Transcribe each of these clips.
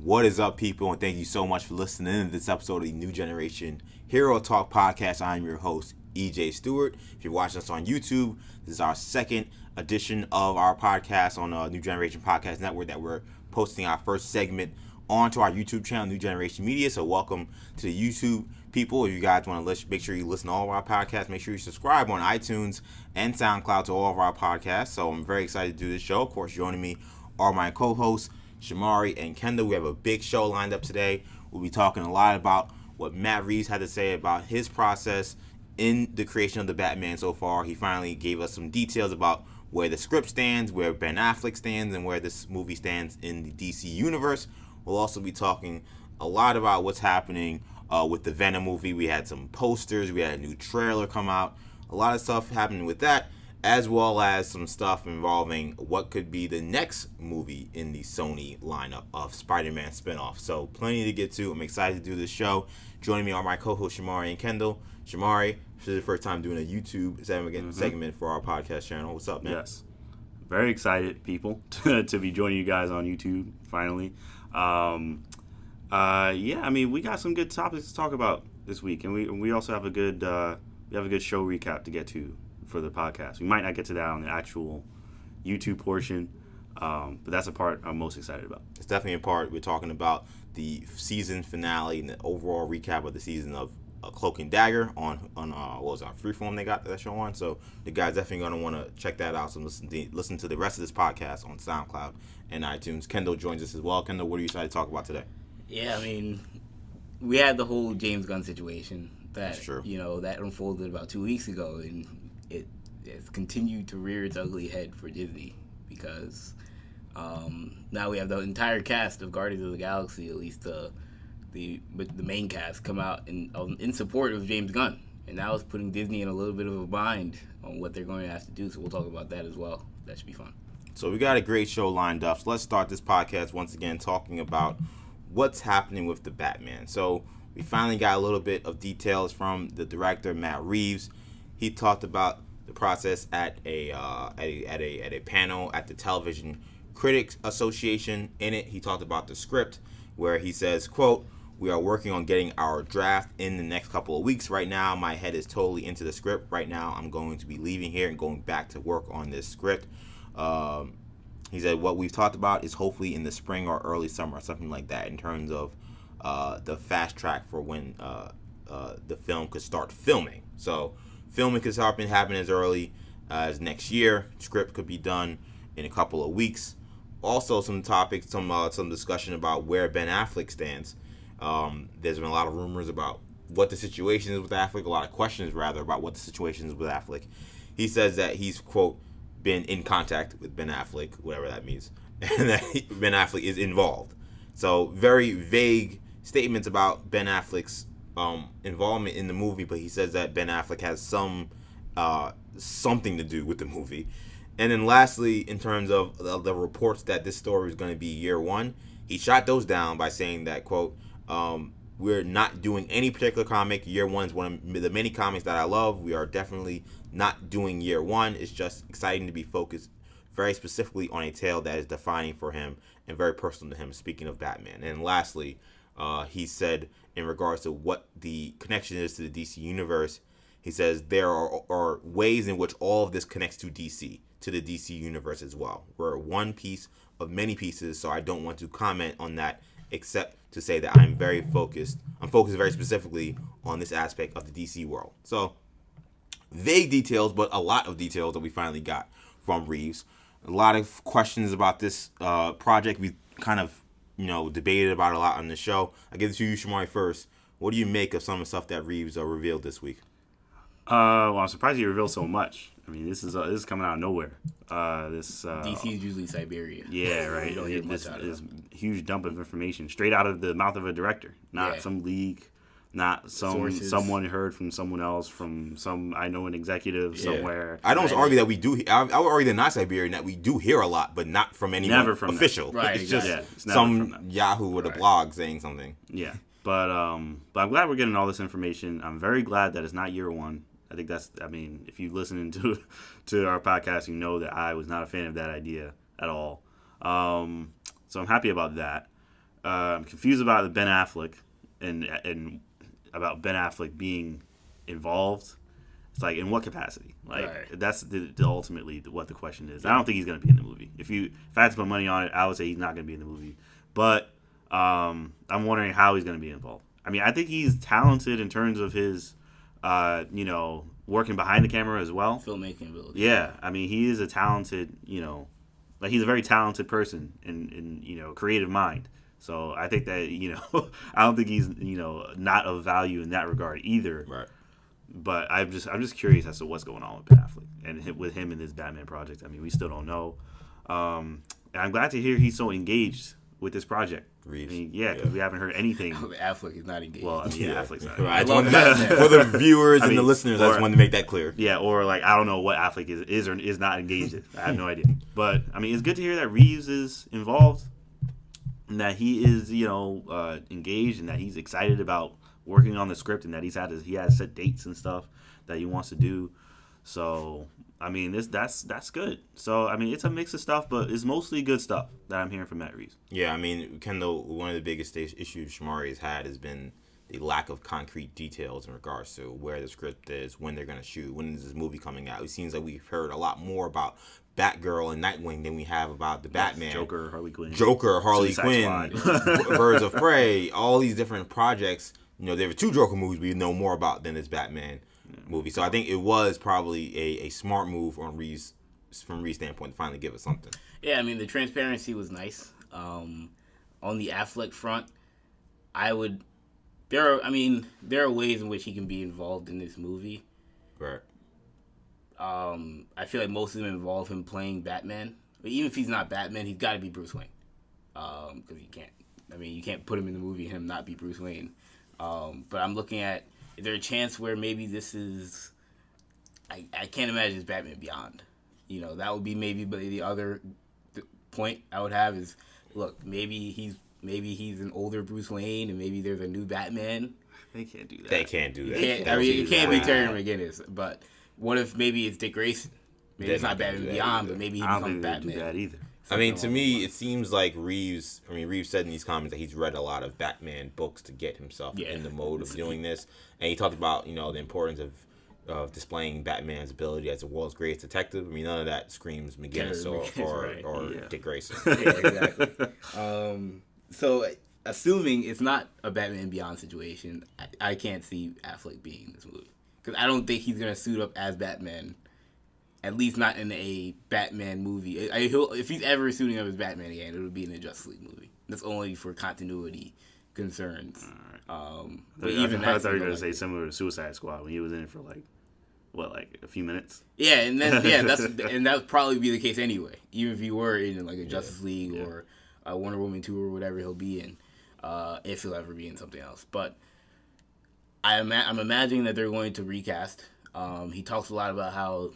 What is up, people, and thank you so much for listening to this episode of the New Generation Hero Talk Podcast. I'm your host, EJ Stewart. If you're watching us on YouTube, this is our second edition of our podcast on New Generation Podcast Network that we're posting our first segment onto our YouTube channel, New Generation Media. So welcome to the YouTube people. If you guys want to make sure you listen to all of our podcasts, make sure you subscribe on iTunes and SoundCloud to all of our podcasts. So I'm very excited to do this show. Of course, joining me are my co-hosts, Shamari and Kendall. We have a big show lined up today. We'll be talking a lot about what Matt Reeves had to say about his process in the creation of the Batman so far. He finally gave us some details about where the script stands, where Ben Affleck stands, and where this movie stands in the DC universe. We'll also be talking a lot about what's happening with the Venom movie. We had some posters. We had a new trailer come out. A lot of stuff happening with that, as well as some stuff involving what could be the next movie in the Sony lineup of Spider-Man spinoff. So plenty to get to. I'm excited to do this show. Joining me are my co-hosts Shamari and Kendall. Shamari, this is the first time doing a YouTube segment for our podcast channel. What's up, man? Yes. Very excited, people, to be joining you guys on YouTube, finally. We got some good topics to talk about this week, and we also have a good show recap to get to for the podcast. We might not get to that on the actual YouTube portion, but that's a part I'm most excited about. It's definitely a part. We're talking about the season finale and the overall recap of the season of Cloak and Dagger on what was it, on Freeform they got that show on. So the guys definitely going to want to check that out. So listen to the rest of this podcast on SoundCloud and iTunes. Kendall joins us as well. Kendall, what are you excited to talk about today? Yeah, I mean, we had the whole James Gunn situation that that unfolded about 2 weeks ago, and it has continued to rear its ugly head for Disney because now we have the entire cast of Guardians of the Galaxy, at least the main cast, come out in support of James Gunn, and now it's putting Disney in a little bit of a bind on what they're going to have to do. So we'll talk about that as well. That should be fun. So we got a great show lined up. So let's start this podcast once again talking about what's happening with the Batman. So we finally got a little bit of details from the director, Matt Reeves. He talked about the process at a panel at the Television Critics Association. In it, he talked about the script, where he says, quote, "We are working on getting our draft in the next couple of weeks. Right now, my head is totally into the script. Right now, I'm going to be leaving here and going back to work on this script." He said, what we've talked about is hopefully in the spring or early summer, something like that, in terms of the fast track for when the film could start filming. So filming could start happening as early as next year. Script could be done in a couple of weeks. Also, some topics, some discussion about where Ben Affleck stands. There's been a lot of rumors about what the situation is with Affleck, a lot of questions, rather, about what the situation is with Affleck. He says that he's, quote, been in contact with Ben Affleck, whatever that means, and that Ben Affleck is involved. So very vague statements about Ben Affleck's involvement in the movie, but he says that Ben Affleck has something to do with the movie. And then lastly, in terms of the reports that this story is going to be year one, he shot those down by saying that, quote, "We're not doing any particular comic. Year one is one of the many comics that I love. We are definitely not doing year one. It's just exciting to be focused very specifically on a tale that is defining for him and very personal to him," speaking of Batman. And lastly, he said in regards to what the connection is to the DC universe, he says there are ways in which all of this connects to DC, to the DC universe as well. We're one piece of many pieces, so I don't want to comment on that except to say that I'm focused very specifically on this aspect of the DC world. So vague details, but a lot of details that we finally got from Reeves. A lot of questions about this project. We kind of, debated about a lot on the show. I give it to you, Shamari, first. What do you make of some of the stuff that Reeves revealed this week? Well, I'm surprised he revealed so much. I mean, this is coming out of nowhere. DC is usually Siberia. Yeah, right. You don't hear much out of this huge dump of information straight out of the mouth of a director, not some leak, not someone heard from someone else, from an executive somewhere. I'd almost argue that we do. I would argue that not Siberian, that we do hear a lot, but not from anyone never from official. Right, it's just it's some Yahoo with a blog saying something. Yeah, but I'm glad we're getting all this information. I'm very glad that it's not year one. I think if you listen to our podcast, you know that I was not a fan of that idea at all. So I'm happy about that. I'm confused about the Ben Affleck and about Ben Affleck being involved. It's like, in what capacity? Like, right. That's ultimately what the question is. I don't think he's going to be in the movie. If I had to put money on it, I would say he's not going to be in the movie. But I'm wondering how he's going to be involved. I mean, I think he's talented in terms of his, working behind the camera as well. Filmmaking ability. Yeah, I mean, he is a talented, he's a very talented person in creative mind. So I think that, I don't think he's, not of value in that regard either. Right. But I'm just curious as to what's going on with Ben Affleck and with him in this Batman project. I mean, we still don't know. And I'm glad to hear he's so engaged with this project. Reeves. I mean, because we haven't heard anything. Affleck is not engaged. Well, I mean, Affleck's not. Right. For the viewers and the listeners, I just wanted to make that clear. Yeah, or like, I don't know what Affleck is or is not engaged in. I have no idea. But I mean, it's good to hear that Reeves is involved and that he is, engaged and that he's excited about working on the script and that he has set dates and stuff that he wants to do. So I mean, that's good. So I mean, it's a mix of stuff, but it's mostly good stuff that I'm hearing from Matt Reeves. Yeah, I mean, Kendall, one of the biggest issues Shamari has had has been the lack of concrete details in regards to where the script is, when they're going to shoot, when is this movie coming out. It seems like we've heard a lot more about Batgirl and Nightwing than we have about the Batman. Joker, Harley Quinn, Birds of Prey, all these different projects. There were 2 Joker movies we know more about than this Batman movie. So I think it was probably a smart move from Reeves' standpoint to finally give us something. Yeah, I mean, the transparency was nice. On the Affleck front, there are ways in which he can be involved in this movie. Right. I feel like most of them involve him playing Batman. But even if he's not Batman, he's got to be Bruce Wayne. Because you can't put him in the movie and him not be Bruce Wayne. But I'm looking at, is there a chance where maybe this is, I can't imagine it's Batman Beyond. That would be maybe, but the other point I would have is, look, maybe he's an older Bruce Wayne and maybe there's a new Batman. They can't do that. They can't do that. It can't be Terry McGinnis, but what if maybe it's Dick Grayson? Maybe it's not Batman Beyond, but maybe he becomes Batman. Do that either. I mean, to me, it seems like Reeves said in these comments that he's read a lot of Batman books to get himself in the mode of doing this. And he talked about, the importance of displaying Batman's ability as the world's greatest detective. I mean, none of that screams McGinnis or Dick Grayson. Yeah, exactly. So, assuming it's not a Batman Beyond situation, I can't see Affleck being in this movie. Because I don't think he's going to suit up as Batman. At least not in a Batman movie. If he's ever suiting up as Batman again, it'll be in a Justice League movie. That's only for continuity concerns. All right. But even that, I thought you were going to say similar to Suicide Squad when he was in it for a few minutes. Yeah, and then that would probably be the case anyway. Even if he were in like a Justice League or a Wonder Woman 2 or whatever he'll be in, if he'll ever be in something else. But I'm imagining that they're going to recast. He talks a lot about how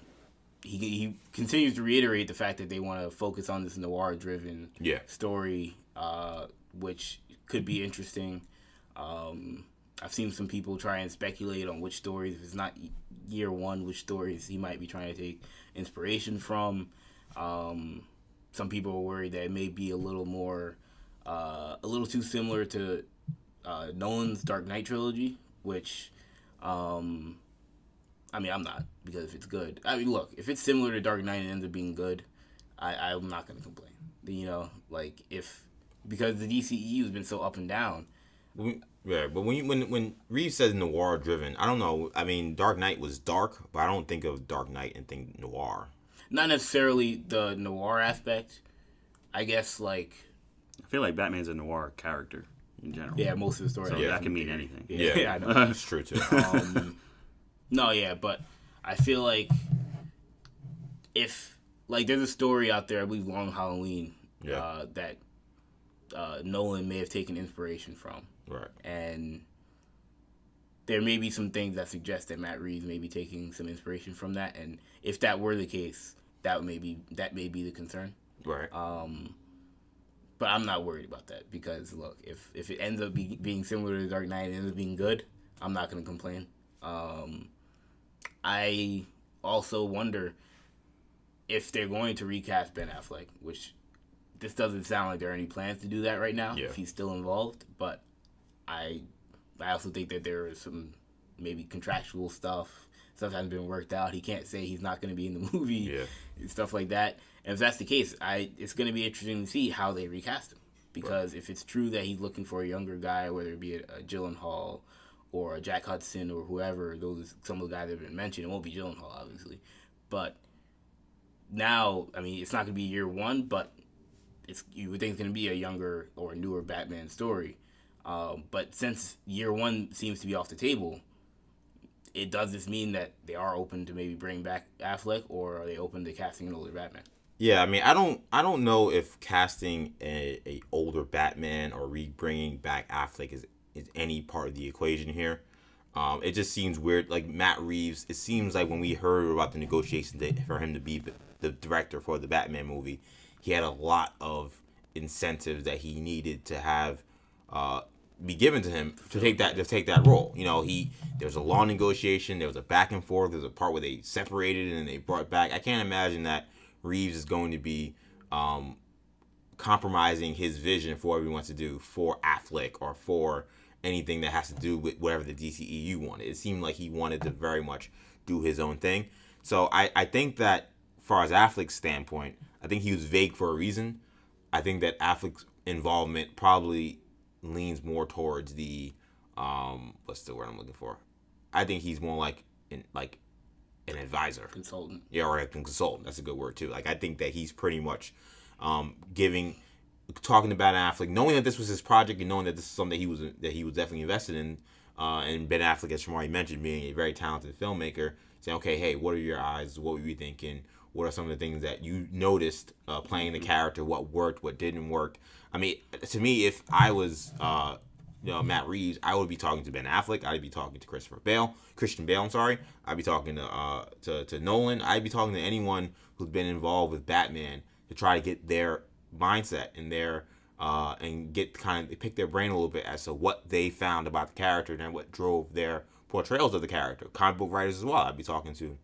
he continues to reiterate the fact that they want to focus on this noir-driven story, which could be interesting. I've seen some people try and speculate on which stories, if it's not year one, which stories he might be trying to take inspiration from. Some people are worried that it may be a little too similar to Nolan's Dark Knight trilogy, which, I'm not, because if it's good. Look, if it's similar to Dark Knight and ends up being good, I'm not going to complain. Because the DCEU has been so up and down. Yeah, but when Reeves says noir driven, I don't know. I mean, Dark Knight was dark, but I don't think of Dark Knight and think noir. Not necessarily the noir aspect. I guess, I feel like Batman's a noir character in general. Yeah, most of the story. So that can mean anything. Yeah, I know. That's true, too. No, yeah, but I feel like if, there's a story out there, I believe Long Halloween, that Nolan may have taken inspiration from. Right. And there may be some things that suggest that Matt Reeves may be taking some inspiration from that, and if that were the case, that may be the concern. Right. But I'm not worried about that because, look, if it ends up being similar to Dark Knight and ends up being good, I'm not going to complain. I also wonder if they're going to recast Ben Affleck, which this doesn't sound like there are any plans to do that right now. Yeah. If he's still involved, but I also think that there is some maybe contractual stuff hasn't been worked out. He can't say he's not going to be in the movie, and stuff like that. And if that's the case, it's going to be interesting to see how they recast him. Because if it's true that he's looking for a younger guy, whether it be a Gyllenhaal or a Jack Hudson or whoever, some of the guys that have been mentioned, it won't be Gyllenhaal, obviously. But now, I mean, it's not going to be year one, but you would think it's going to be a younger or a newer Batman story. But since year one seems to be off the table, does this mean that they are open to maybe bring back Affleck, or are they open to casting an older Batman? Yeah, I mean, I don't know if casting a older Batman or bringing back Affleck is any part of the equation here. It just seems weird. Like Matt Reeves, it seems like when we heard about the negotiations for him to be the director for the Batman movie, he had a lot of incentives that he needed to have be given to him to take that role. You know, there was a long negotiation, there was a back and forth, there was a part where they separated and they brought back. I can't imagine that Reeves is going to be compromising his vision for what he wants to do for Affleck or for anything that has to do with whatever the DCEU wanted. It seemed like he wanted to very much do his own thing. So I think that, as far as Affleck's standpoint, I think he was vague for a reason. I think that Affleck's involvement probably leans more towards the what's the word I'm looking for? I think he's more like an advisor, consultant. Yeah, or a consultant. That's a good word too. Like, I think that he's pretty much talking about Affleck, knowing that this was his project and knowing that this is something that he was definitely invested in. And Ben Affleck, as Shamari mentioned, being a very talented filmmaker, saying, okay, hey, what are your eyes? What were you thinking? What are some of the things that you noticed playing the character? What worked? What didn't work? I mean, to me, if I was Matt Reeves, I would be talking to Ben Affleck. I'd be talking to Christian Bale. I'd be talking to Nolan. I'd be talking to anyone who's been involved with Batman to try to get their mindset and pick their brain a little bit as to what they found about the character and what drove their portrayals of the character. Comic book writers as well. I'd be talking to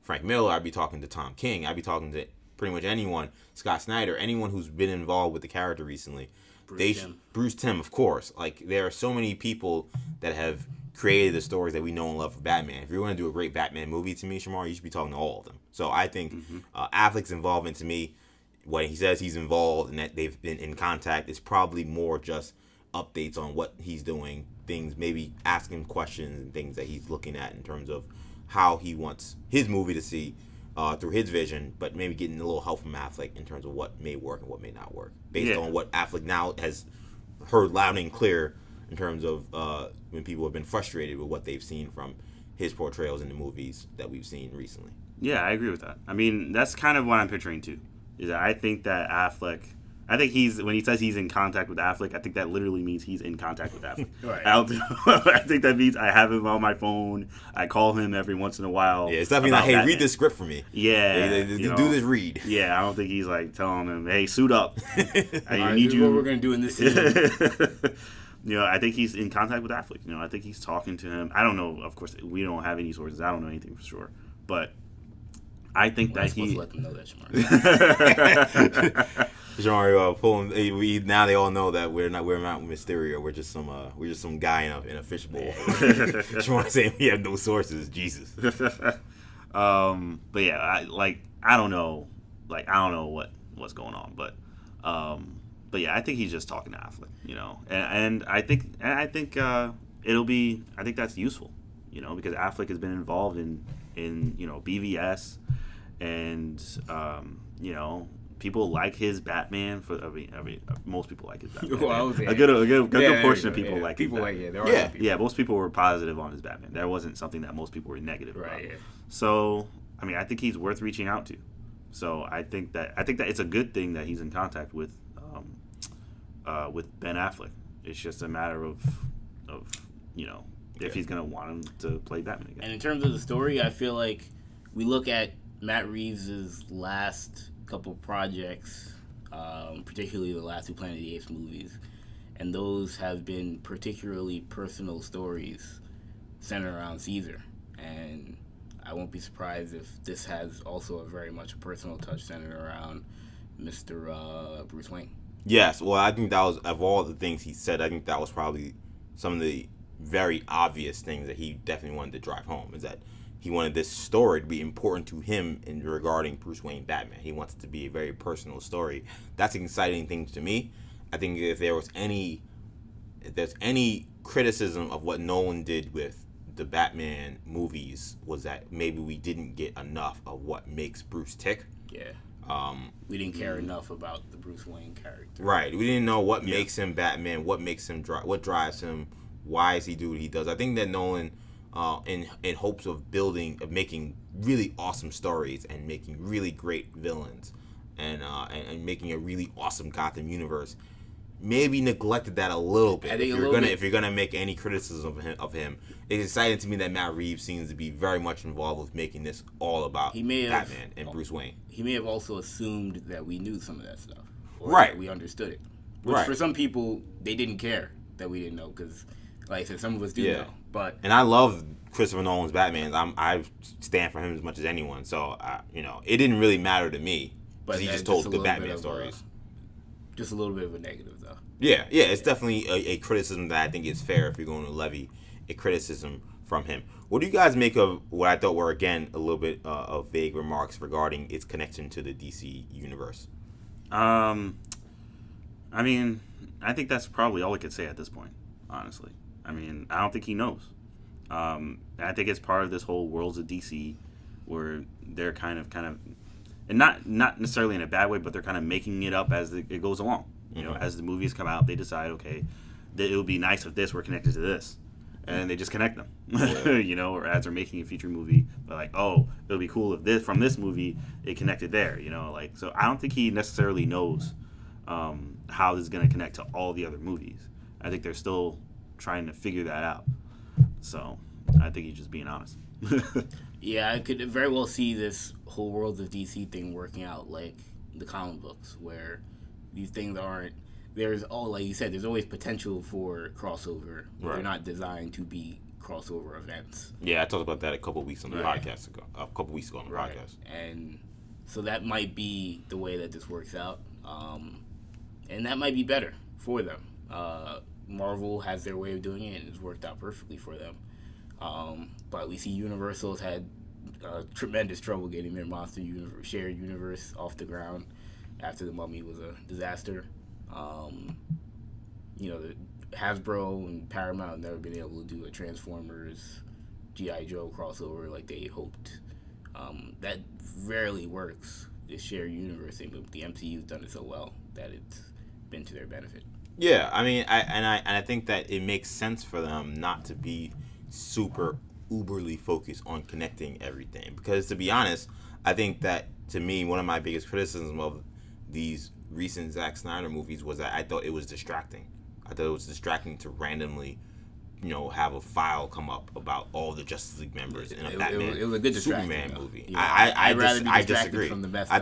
Frank Miller. I'd be talking to Tom King. I'd be talking to pretty much anyone, Scott Snyder, anyone who's been involved with the character recently. Bruce Timm, of course. Like, there are so many people that have created the stories that we know and love for Batman. If you're going to do a great Batman movie, to me, Shamar, you should be talking to all of them. So I think Affleck's involvement, to me, when he says he's involved and that they've been in contact, is probably more just updates on what he's doing, things, maybe asking questions and things that he's looking at in terms of how he wants his movie to see through his vision, but maybe getting a little help from Affleck in terms of what may work and what may not work, based on what Affleck now has heard loud and clear in terms of when people have been frustrated with what they've seen from his portrayals in the movies that we've seen recently. Yeah, I agree with that. I mean, that's kind of what I'm picturing too. Is that I think that Affleck, when he says he's in contact with Affleck, I think that literally means he's in contact with Affleck. Right. I think that means I have him on my phone. I call him every once in a while. Yeah, it's definitely like, hey, Batman. Read this script for me. Yeah. Do this read. Yeah, I don't think he's like telling him, hey, suit up. I need you. What we're going to do in this scene. I think he's in contact with Affleck. I think he's talking to him. I don't know. Of course, we don't have any sources. I don't know anything for sure. But I think that he... Let them know that, Shamari. Shamari, now they all know that we're not Mysterio. We're just some guy in a fishbowl. Shamari saying we have no sources. Jesus. But yeah, I don't know. I don't know what's going on. But yeah, I think he's just talking to Affleck. And I think it'll be. I think that's useful. Because Affleck has been involved in BVS. And people like his Batman. Most people like his Batman. Well, a good portion of people like people his like it. Yeah, most people were positive on his Batman. There wasn't something that most people were negative about. Yeah. So, I mean, I think he's worth reaching out to. So I think that it's a good thing that he's in contact with Ben Affleck. It's just a matter of if he's gonna want him to play Batman again. And in terms of the story, I feel like we look at Matt Reeves' last couple projects, particularly the last two Planet of the Apes movies, and those have been particularly personal stories centered around Caesar. And I won't be surprised if this has also a very much a personal touch centered around Mr. Bruce Wayne. Yes, well, I think that was, of all the things he said, I think that was probably some of the very obvious things that he definitely wanted to drive home, is that he wanted this story to be important to him in regarding Bruce Wayne Batman. He wants it to be a very personal story. That's an exciting thing to me. I think if there's any criticism of what Nolan did with the Batman movies, was that maybe we didn't get enough of what makes Bruce tick. Yeah. We didn't care enough about the Bruce Wayne character. Right. We didn't know what makes him Batman, what makes him what drives him, why does he do what he does. I think that Nolan, in hopes of making really awesome stories and making really great villains, and making a really awesome Gotham universe, maybe neglected that a little bit. If you're gonna make any criticism of him, it's exciting to me that Matt Reeves seems to be very much involved with making this all about Batman and Bruce Wayne. He may have also assumed that we knew some of that stuff, or right? That we understood it. Which for some people, they didn't care that we didn't know, because, like I said, some of us do know. And I love Christopher Nolan's Batman. I stand for him as much as anyone. So it didn't really matter to me. But he just told good Batman stories. Just a little bit of a negative, though. Yeah, it's definitely a criticism that I think is fair if you're going to levy a criticism from him. What do you guys make of what I thought were, again, a little bit of vague remarks regarding its connection to the DC universe? I mean, I think that's probably all I could say at this point, honestly. I mean, I don't think he knows. I think it's part of this whole Worlds of DC, where they're kind of, and not necessarily in a bad way, but they're kind of making it up as it goes along. You know, as the movies come out, they decide, okay, it would be nice if this were connected to this, and they just connect them. Or as they're making a future movie, they're like, oh, it would be cool if this from this movie it connected there. So I don't think he necessarily knows how this is going to connect to all the other movies. I think they're still trying to figure that out. So I think he's just being honest. Yeah, I could very well see this whole World of DC thing working out like the comic books, where these things aren't. Like you said, there's always potential for crossover. Right. They're not designed to be crossover events. Yeah, I talked about that a couple weeks on the podcast ago. A couple weeks ago on the podcast. And so that might be the way that this works out, and that might be better for them. Marvel has their way of doing it, and it's worked out perfectly for them. But we see Universal's had tremendous trouble getting their monster shared universe off the ground after The Mummy was a disaster. Hasbro and Paramount have never been able to do a Transformers G.I. Joe crossover like they hoped. That rarely works, this shared universe thing, but the MCU's done it so well that it's been to their benefit. Yeah, I mean, I think that it makes sense for them not to be super uberly focused on connecting everything, because to be honest, I think that, to me, one of my biggest criticisms of these recent Zack Snyder movies was that I thought it was distracting. I thought it was distracting to randomly, have a file come up about all the Justice League members in a Batman it was a good Superman movie. Yeah. I disagree. From the best I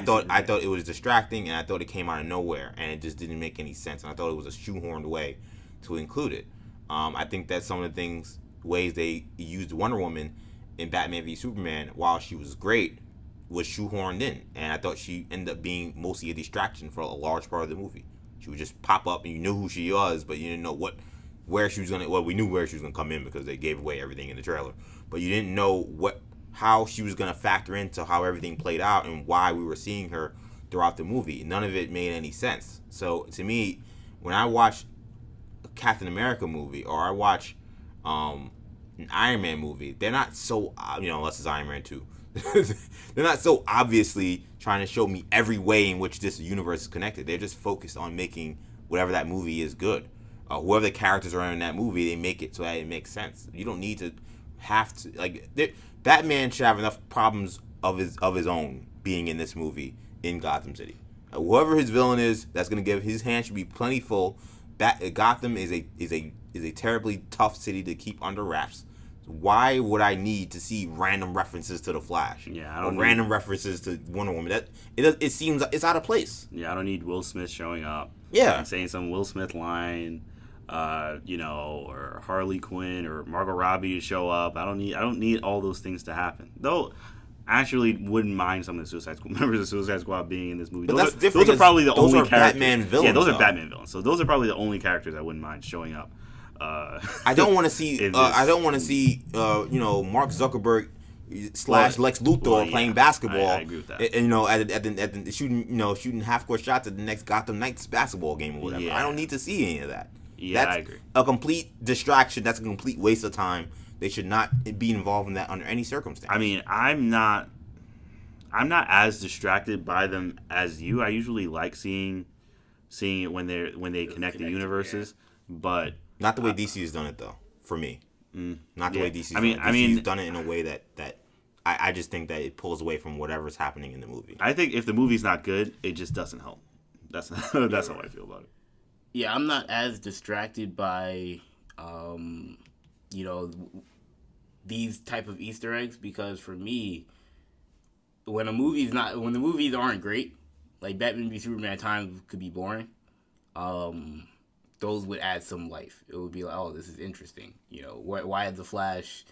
thought it was distracting, and I thought it came out of nowhere, and it just didn't make any sense. And I thought it was a shoehorned way to include it. I think that some of the ways they used Wonder Woman in Batman v Superman, while she was great, was shoehorned in, and I thought she ended up being mostly a distraction for a large part of the movie. She would just pop up, and you knew who she was, but you didn't know where she was gonna. Well, we knew where she was gonna come in because they gave away everything in the trailer, but you didn't know how she was gonna factor into how everything played out and why we were seeing her throughout the movie. None of it made any sense. So to me, when I watch a Captain America movie or I watch an Iron Man movie, they're not so unless it's Iron Man 2. They're not so obviously trying to show me every way in which this universe is connected. They're just focused on making whatever that movie is good. Whoever the characters are in that movie, they make it so that it makes sense. You don't need to have to Batman should have enough problems of his own being in this movie in Gotham City. Whoever his villain is, that's going to give his hand should be plenty full. Gotham is a terribly tough city to keep under wraps. Why would I need to see random references to the Flash? Yeah, I don't random references to Wonder Woman. It seems it's out of place. Yeah, I don't need Will Smith showing up. Yeah, and saying some Will Smith line, or Harley Quinn or Margot Robbie to show up. I don't need all those things to happen. Though, actually wouldn't mind some of the members of Suicide Squad being in this movie. But that's different. Those are probably the only characters. Batman villains. Yeah, those are Batman villains. So those are probably the only characters I wouldn't mind showing up. I don't want to see. I don't want to see. Mark Zuckerberg / Lex Luthor playing basketball. I agree with that. And, at the shooting half court shots at the next Gotham Knights basketball game or whatever. Yeah. I don't need to see any of that. Yeah, that's I agree. A complete distraction. That's a complete waste of time. They should not be involved in that under any circumstance. I mean, I'm not as distracted by them as you. I usually like seeing it when they connect the universes, but not the way DC has done it though. For me, not the way DC's done it. DC's done it in a way that I just think that it pulls away from whatever's happening in the movie. I think if the movie's not good, it just doesn't help. That's how I feel about it. Yeah, I'm not as distracted by, these type of Easter eggs because for me, when the movies aren't great, like Batman v Superman at times could be boring. Those would add some life. It would be like, oh, this is interesting. Why is the Flash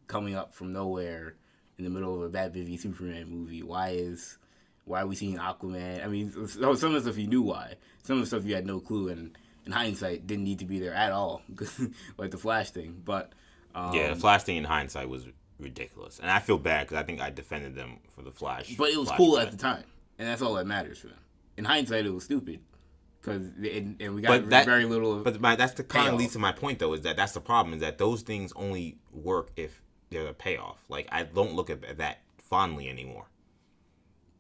coming up from nowhere in the middle of a Batman v Superman movie? Why are we seeing Aquaman? I mean, some of the stuff you knew why. Some of the stuff you had no clue, and in hindsight, didn't need to be there at all, like the Flash thing. But the Flash thing in hindsight was ridiculous, and I feel bad because I think I defended them for the Flash. But it was cool at the time, and that's all that matters for them. In hindsight, it was stupid because we got very little. But that's the kind of leads to my point, though, is that's the problem is that those things only work if there's a payoff. Like I don't look at that fondly anymore.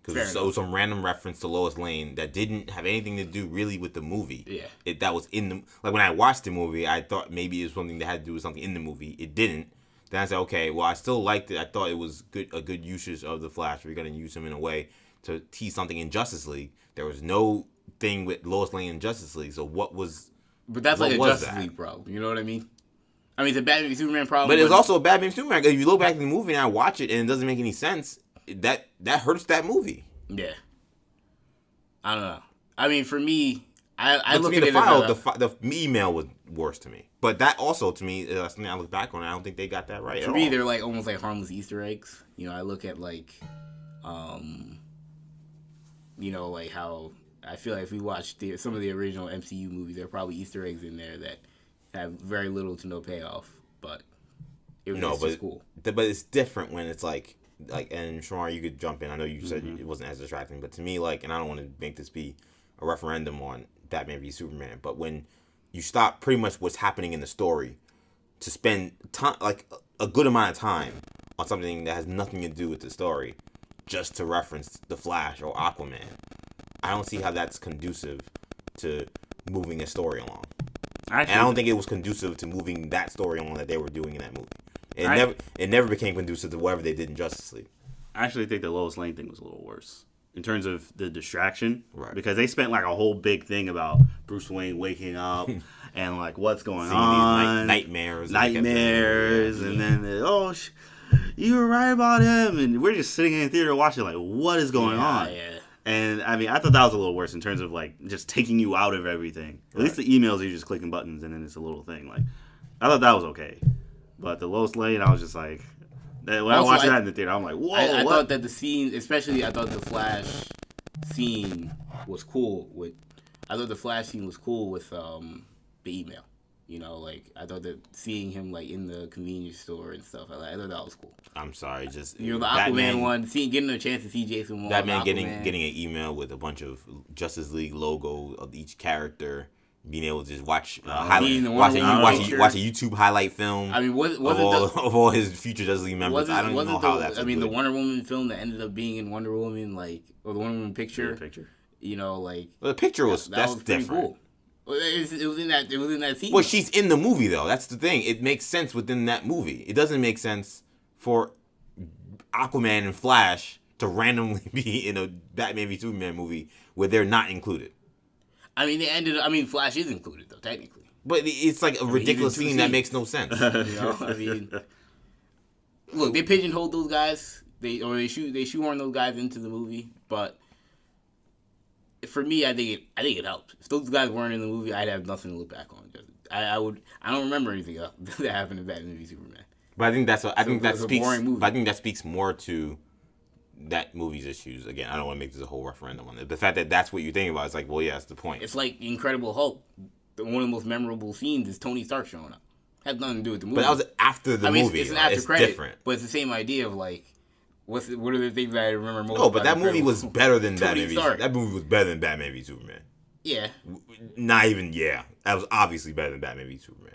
Because it was some random reference to Lois Lane that didn't have anything to do really with the movie. Yeah. That was in the... Like, when I watched the movie, I thought maybe it was something that had to do with something in the movie. It didn't. Then I said, okay, well, I still liked it. I thought it was a good usage of the Flash. We're going to use him in a way to tease something in Justice League. There was no thing with Lois Lane in Justice League. So what was... But that's like a Justice League problem. You know what I mean? I mean, it's a Batman v Superman problem. But it's also a Batman v Superman. If you look back at the movie and I watch it and it doesn't make any sense, that hurts that movie. Yeah. I don't know. I mean, for me, I look at it the email was worse to me. But that also, to me, is something I look back on. I don't think they got that right. For me, they're like almost like harmless Easter eggs. I look at like, like how I feel like if we watch some of the original MCU movies, there are probably Easter eggs in there that have very little to no payoff. But it was just cool. But it's different when it's like, and Shamar, you could jump in. I know you said it wasn't as distracting, but to me, and I don't want to make this be a referendum on Batman v Superman, but when you stop pretty much what's happening in the story to spend time, a good amount of time on something that has nothing to do with the story, just to reference the Flash or Aquaman, I don't see how that's conducive to moving a story along. And I don't think it was conducive to moving that story along that they were doing in that movie. It never became conducive to whatever they did in Justice League. I actually think the Lois Lane thing was a little worse in terms of the distraction, right? Because they spent a whole big thing about Bruce Wayne waking up and what's going on, nightmares, and then you were right about him, and we're just sitting in the theater watching what is going on. Yeah. And I mean, I thought that was a little worse in terms of just taking you out of everything. At least the emails, you're just clicking buttons and then it's a little thing. I thought that was okay. But the Lois Lane, I was just when I watched that in the theater, I'm like, whoa. I thought that the scene, especially, I thought the Flash scene was cool with the email. I thought that seeing him in the convenience store and stuff, I thought that was cool. I'm sorry, just the Aquaman one, getting a chance to see Jason Momoa. Batman getting an email with a bunch of Justice League logo of each character. Being able to just watch watch a YouTube highlight film. I mean, of all his future Justice League members. I don't know how that's. I mean, the Wonder Woman film that ended up being in Wonder Woman, or the Wonder Woman picture. The picture was that's different. Cool. It was in that scene. Well, she's in the movie though. That's the thing. It makes sense within that movie. It doesn't make sense for Aquaman and Flash to randomly be in a Batman v Superman movie where they're not included. I mean, Flash is included though, technically. But it's a ridiculous scene that makes no sense. Look, they pigeonholed those guys. They shoehorn those guys into the movie. But for me, I think it helped. If those guys weren't in the movie, I'd have nothing to look back on. I don't remember anything else that happened in Batman v Superman. But I think that speaks more to that movie's issues, again, I don't want to make this a whole referendum on it. The fact that that's what you're thinking about, it's like, well, yeah, that's the point. It's like Incredible Hulk. One of the most memorable scenes is Tony Stark showing up. Has nothing to do with the movie. But that was after the movie. It's an after credit, different. but it's the same idea of like, what are the things that I remember most? No, but that movie was better than Batman v Stark. That movie was better than Batman v Superman. Yeah. Not even, yeah. That was obviously better than Batman v Superman.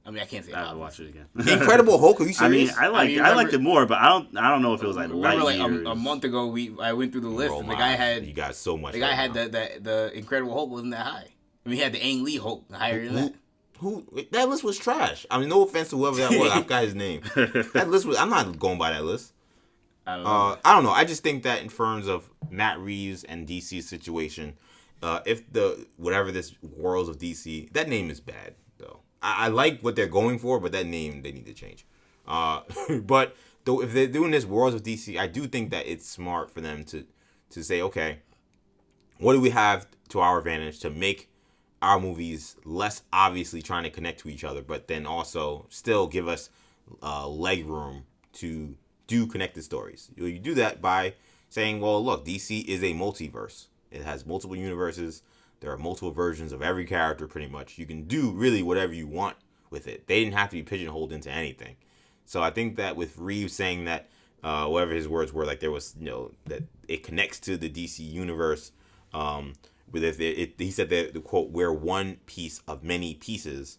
I mean, I can't say I have to watch it again. Incredible Hulk, are you serious? I liked it more, but I don't know if it was like remember like a month ago I went through the list and the guy had you got so much. The guy had the Incredible Hulk wasn't that high. I mean, he had the Ang Lee Hulk higher than that. Who that list was trash. I mean, no offense to whoever that was. I forgot his name. That list was. I'm not going by that list. I don't know. I just think that in terms of Matt Reeves and DC's situation, if whatever this Worlds of DC, that name is bad though. I like what they're going for, but that name they need to change. But though, if they're doing this Worlds of DC, I do think that it's smart for them to say, okay, what do we have to our advantage to make our movies less obviously trying to connect to each other, but then also still give us leg room to do connected stories. You do that by saying, well, look, DC is a multiverse. It has multiple universes. There are multiple versions of every character pretty much. You can do really whatever you want with it. They didn't have to be pigeonholed into anything. So I think that with Reeves saying that, whatever his words were, like there was, that it connects to the DC universe, but he said that, the quote, we're one piece of many pieces.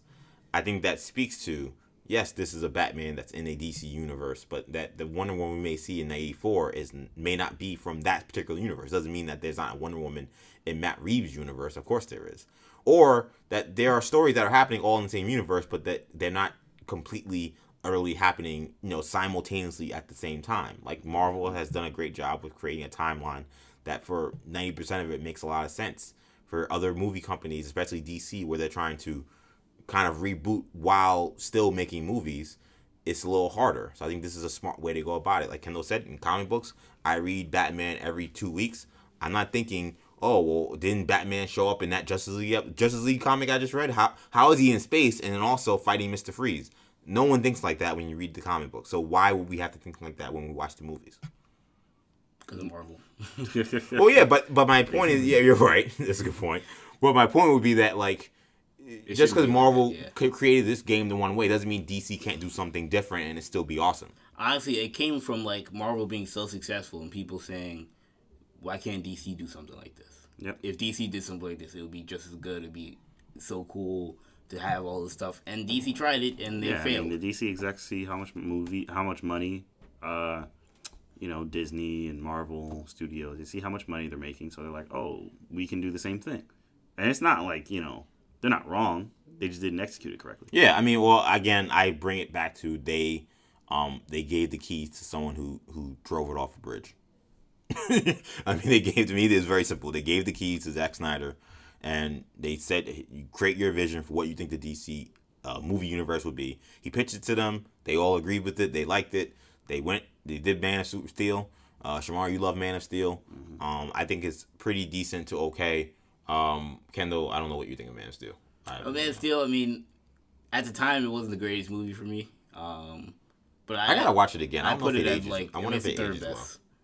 I think that speaks to, yes, this is a Batman that's in a DC universe, but that the Wonder Woman we may see in 94 may not be from that particular universe. Doesn't mean that there's not a Wonder Woman in Matt Reeves' universe. Of course there is. Or that there are stories that are happening all in the same universe, but that they're not completely, utterly happening, simultaneously at the same time. Like Marvel has done a great job with creating a timeline that for 90% of it makes a lot of sense. For other movie companies, especially DC, where they're trying to kind of reboot while still making movies, it's a little harder. So I think this is a smart way to go about it. Like Kendall said, in comic books, I read Batman every 2 weeks. I'm not thinking, oh, well, didn't Batman show up in that Justice League comic I just read? How is he in space and then also fighting Mr. Freeze? No one thinks like that when you read the comic book. So why would we have to think like that when we watch the movies? Because of Marvel. Well, yeah, but my point is, yeah, you're right. That's a good point. But my point would be that, like, just because Marvel created this game the one way doesn't mean DC can't do something different and it still be awesome. Honestly, it came from, like, Marvel being so successful and people saying, why can't DC do something like this? Yep. If DC did something like this, it would be just as good. It would be so cool to have all this stuff. And DC tried it and they failed. I mean, the DC execs see how much money, Disney and Marvel Studios, they see how much money they're making, so they're like, oh, we can do the same thing. And it's not like, they're not wrong. They just didn't execute it correctly. Yeah, I mean, well, again, I bring it back to they gave the keys to someone who drove it off a bridge. I mean, to me, it's very simple. They gave the keys to Zack Snyder, and they said, you create your vision for what you think the DC movie universe would be. He pitched it to them. They all agreed with it. They liked it. They did Man of Steel. Shamar, you love Man of Steel. Mm-hmm. I think it's pretty decent to okay. Kendall, I don't know what you think of Man of Steel. Man of Steel, I mean, at the time, it wasn't the greatest movie for me. But I gotta watch it again. I put it as like, I wonder if it ages well.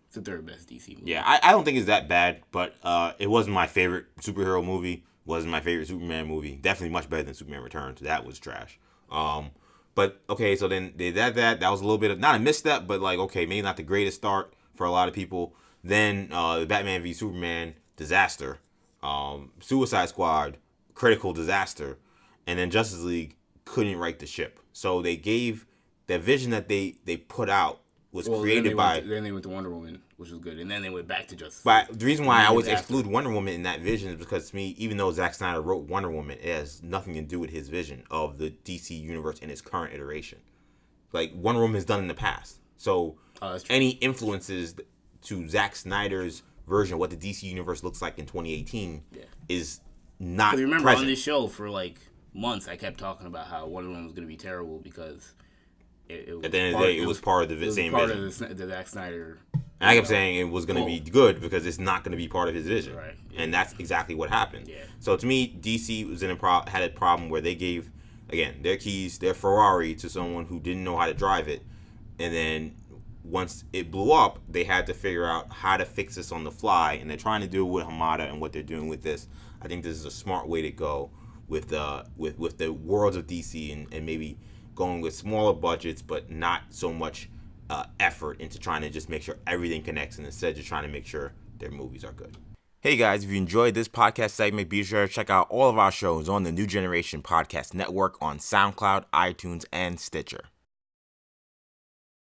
It's the third best DC movie. Yeah, I don't think it's that bad, but it wasn't my favorite superhero movie. Wasn't my favorite Superman movie. Definitely much better than Superman Returns. That was trash. But okay, so then they did that. That was a little bit of not a misstep, but like okay, maybe not the greatest start for a lot of people. Then the Batman v Superman disaster, Suicide Squad critical disaster, and then Justice League couldn't right the ship. So they gave the vision that they put out was created by. Then they went to Wonder Woman, which was good, and then they went back to Justice. But the reason why I always exclude Wonder Woman in that vision is because to me, even though Zack Snyder wrote Wonder Woman, it has nothing to do with his vision of the DC universe in its current iteration. Like Wonder Woman is done in the past, so any influences to Zack Snyder's version of what the DC universe looks like in 2018 is not. You remember present. On this show for like months, I kept talking about how Wonder Woman was going to be terrible because. At the end of the day, it was part of the same vision. Of the Zack Snyder. And I kept saying it was going to be good because it's not going to be part of his vision. Right. And that's exactly what happened. Yeah. So to me, DC was had a problem where they gave, again, their keys, their Ferrari to someone who didn't know how to drive it. And then once it blew up, they had to figure out how to fix this on the fly, and they're trying to do it with Hamada and what they're doing with this. I think this is a smart way to go with the worlds of DC, and maybe going with smaller budgets, but not so much effort into trying to just make sure everything connects, and instead just trying to make sure their movies are good. Hey guys, if you enjoyed this podcast segment, be sure to check out all of our shows on the New Generation Podcast Network on SoundCloud, iTunes, and Stitcher.